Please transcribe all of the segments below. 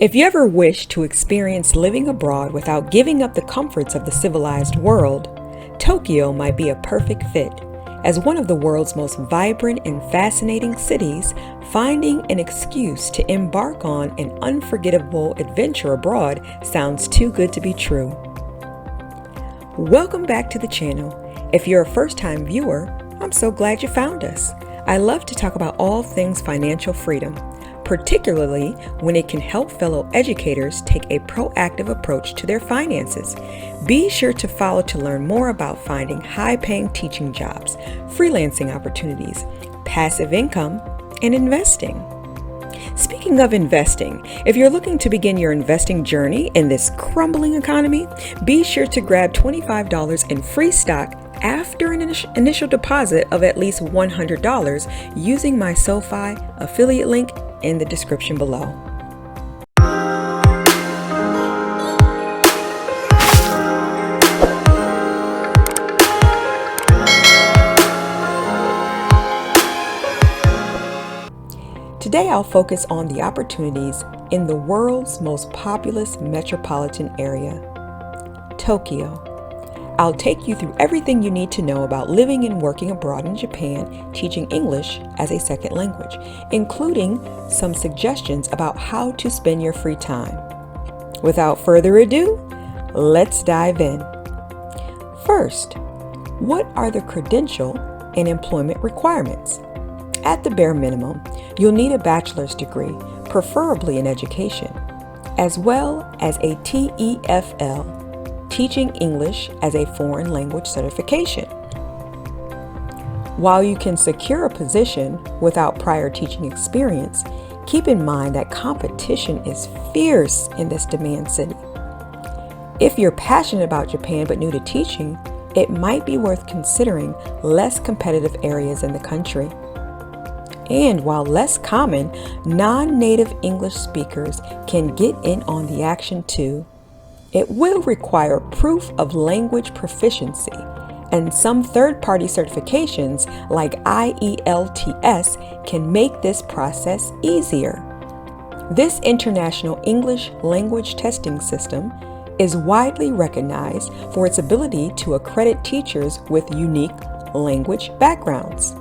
If you ever wish to experience living abroad without giving up the comforts of the civilized world, Tokyo might be a perfect fit. As one of the world's most vibrant and fascinating cities, finding an excuse to embark on an unforgettable adventure abroad sounds too good to be true. Welcome back to the channel. If you're a first-time viewer, I'm so glad you found us. I love to talk about all things financial freedom, particularly when it can help fellow educators take a proactive approach to their finances. Be sure to follow to learn more about finding high-paying teaching jobs, freelancing opportunities, passive income, and investing. Speaking of investing, if you're looking to begin your investing journey in this crumbling economy, be sure to grab $25 in free stock after an initial deposit of at least $100 using my SoFi affiliate link in the description below. Today I'll focus on the opportunities in the world's most populous metropolitan area, Tokyo. I'll take you through everything you need to know about living and working abroad in Japan, teaching English as a second language, including some suggestions about how to spend your free time. Without further ado, let's dive in. First, what are the credential and employment requirements? At the bare minimum, you'll need a bachelor's degree, preferably in education, as well as a TEFL, Teaching English as a Foreign Language certification. While you can secure a position without prior teaching experience, keep in mind that competition is fierce in this demand city. If you're passionate about Japan but new to teaching, it might be worth considering less competitive areas in the country. And while less common, non-native English speakers can get in on the action too. It will require proof of language proficiency, and some third-party certifications like IELTS can make this process easier. This international English language testing system is widely recognized for its ability to accredit teachers with unique language backgrounds.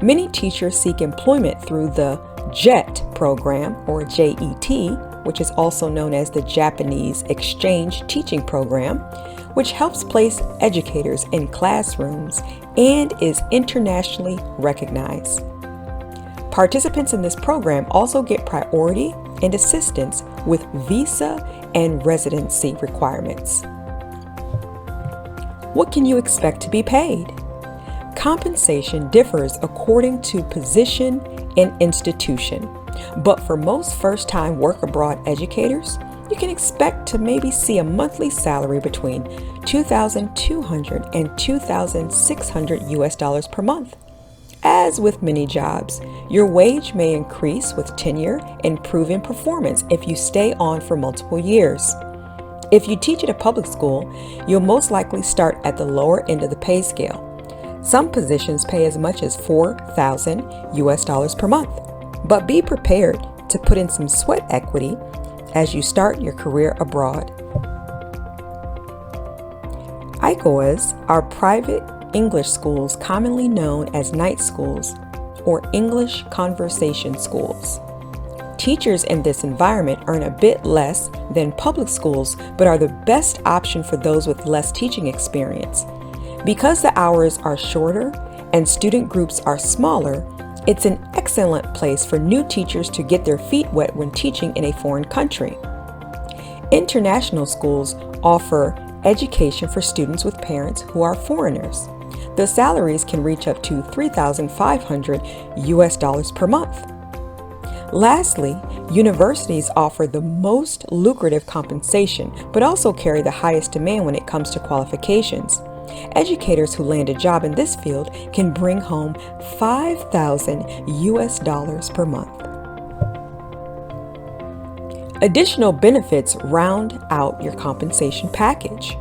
Many teachers seek employment through the JET program, or JET, which is also known as the Japanese Exchange Teaching Program, which helps place educators in classrooms and is internationally recognized. Participants in this program also get priority and assistance with visa and residency requirements. What can you expect to be paid? Compensation differs according to position and institution, but for most first-time work abroad educators, you can expect to maybe see a monthly salary between $2,200 and $2,600 US per month. As with many jobs, your wage may increase with tenure and proven performance if you stay on for multiple years. If you teach at a public school, you'll most likely start at the lower end of the pay scale. Some positions pay as much as $4,000 US per month, but be prepared to put in some sweat equity as you start your career abroad. ICOAs are private English schools commonly known as night schools or English conversation schools. Teachers in this environment earn a bit less than public schools, but are the best option for those with less teaching experience. Because the hours are shorter and student groups are smaller, it's an excellent place for new teachers to get their feet wet when teaching in a foreign country. International schools offer education for students with parents who are foreigners. The salaries can reach up to $3,500 US per month. Lastly, universities offer the most lucrative compensation, but also carry the highest demand when it comes to qualifications. Educators who land a job in this field can bring home $5,000 US per month. Additional benefits round out your compensation package.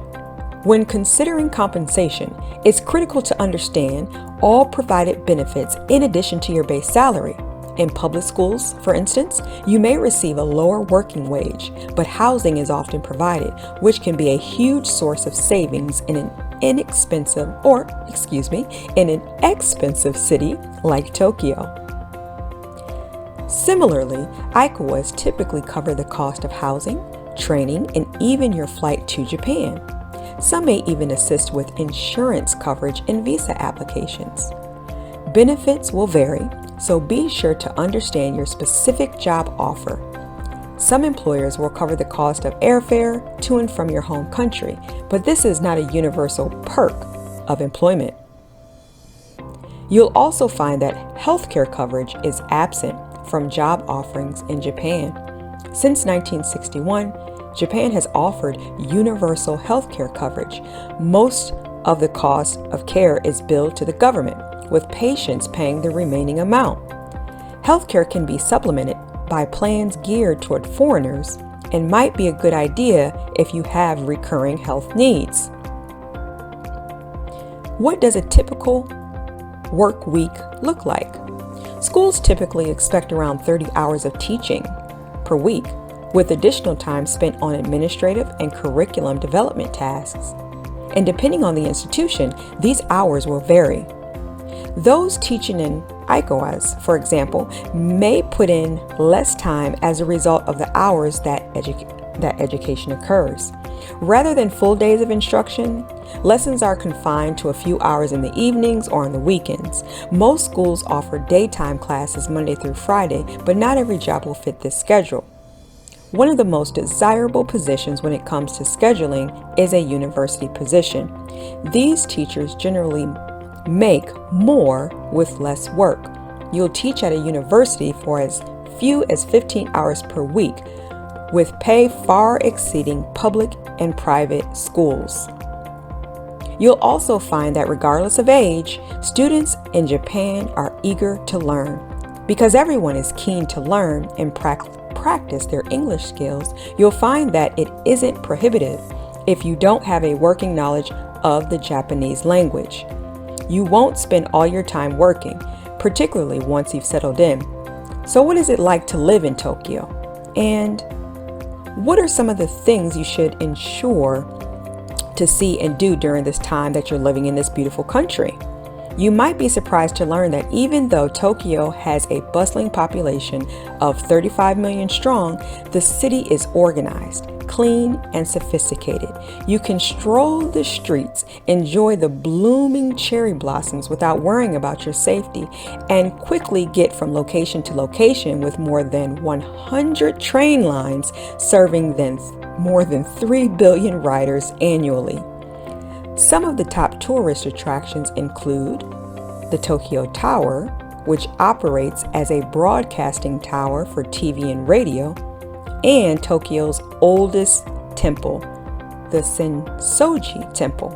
When considering compensation, it's critical to understand all provided benefits in addition to your base salary, In public schools, for instance, you may receive a lower working wage, but housing is often provided, which can be a huge source of savings in an expensive city like Tokyo. Similarly, ICAWAs typically cover the cost of housing, training, and even your flight to Japan. Some may even assist with insurance coverage and visa applications. Benefits will vary, so be sure to understand your specific job offer. Some employers will cover the cost of airfare to and from your home country, but this is not a universal perk of employment. You'll also find that healthcare coverage is absent from job offerings in Japan. Since 1961, Japan has offered universal healthcare coverage. Most of the cost of care is billed to the government, with patients paying the remaining amount. Healthcare can be supplemented by plans geared toward foreigners and might be a good idea if you have recurring health needs. What does a typical work week look like? Schools typically expect around 30 hours of teaching per week, with additional time spent on administrative and curriculum development tasks. And depending on the institution, these hours will vary. Those teaching in ICAWAs, for example, may put in less time as a result of the hours that education occurs. Rather than full days of instruction, lessons are confined to a few hours in the evenings or on the weekends. Most schools offer daytime classes Monday through Friday, but not every job will fit this schedule. One of the most desirable positions when it comes to scheduling is a university position. These teachers generally make more with less work. You'll teach at a university for as few as 15 hours per week, with pay far exceeding public and private schools. You'll also find that regardless of age, students in Japan are eager to learn. Because everyone is keen to learn and practice their English skills, you'll find that it isn't prohibitive if you don't have a working knowledge of the Japanese language. You won't spend all your time working, particularly once you've settled in. So what is it like to live in Tokyo? And what are some of the things you should ensure to see and do during this time that you're living in this beautiful country? You might be surprised to learn that even though Tokyo has a bustling population of 35 million strong, the city is organized, clean, and sophisticated. You can stroll the streets, enjoy the blooming cherry blossoms without worrying about your safety, and quickly get from location to location with more than 100 train lines serving more than 3 billion riders annually. Some of the top tourist attractions include the Tokyo Tower, which operates as a broadcasting tower for TV and radio, and Tokyo's oldest temple, the Sensoji Temple.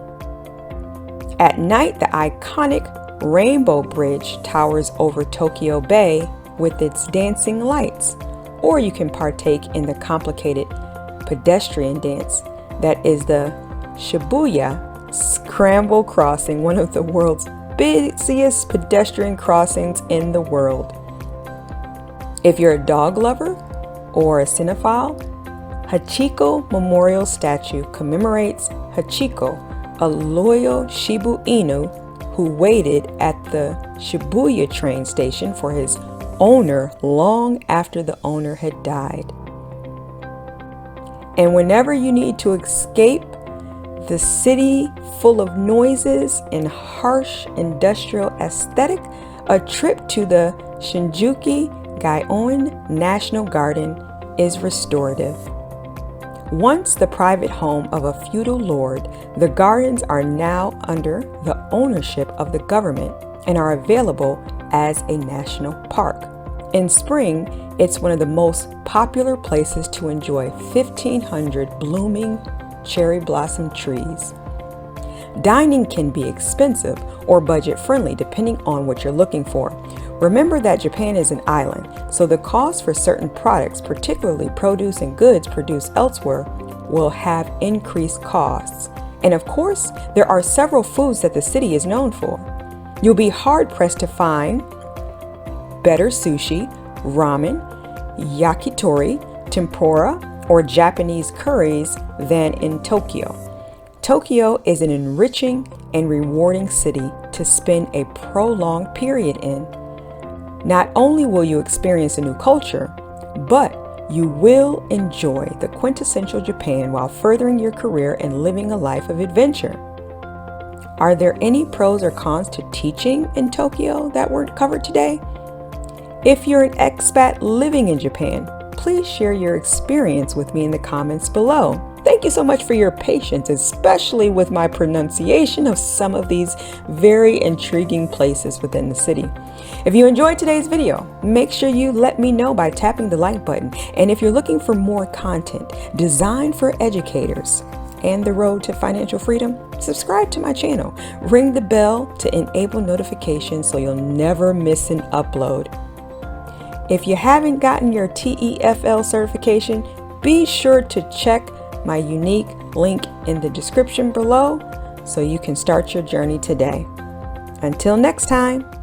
At night, the iconic Rainbow Bridge towers over Tokyo Bay with its dancing lights, or you can partake in the complicated pedestrian dance that is the Shibuya Scramble Crossing, one of the world's busiest pedestrian crossings in the world. If you're a dog lover or a cinephile, Hachiko Memorial Statue commemorates Hachiko, a loyal Shiba Inu who waited at the Shibuya train station for his owner long after the owner had died. And whenever you need to escape the city full of noises and harsh industrial aesthetic, a trip to the Shinjuku Gaion National Garden is restorative. Once the private home of a feudal lord, the gardens are now under the ownership of the government and are available as a national park. In spring, it's one of the most popular places to enjoy 1,500 blooming cherry blossom trees. Dining can be expensive or budget-friendly depending on what you're looking for. Remember that Japan is an island, so the cost for certain products, particularly produce and goods produced elsewhere, will have increased costs. And of course, there are several foods that the city is known for. You'll be hard-pressed to find better sushi, ramen, yakitori, tempura, or Japanese curries than in Tokyo. Tokyo is an enriching and rewarding city to spend a prolonged period in. Not only will you experience a new culture, but you will enjoy the quintessential Japan while furthering your career and living a life of adventure. Are there any pros or cons to teaching in Tokyo that weren't covered today? If you're an expat living in Japan, please share your experience with me in the comments below. Thank you so much for your patience, especially with my pronunciation of some of these very intriguing places within the city. If you enjoyed today's video, make sure you let me know by tapping the like button. And if you're looking for more content designed for educators and the road to financial freedom, subscribe to my channel. Ring the bell to enable notifications so you'll never miss an upload. If you haven't gotten your TEFL certification, be sure to check my unique link in the description below so you can start your journey today. Until next time.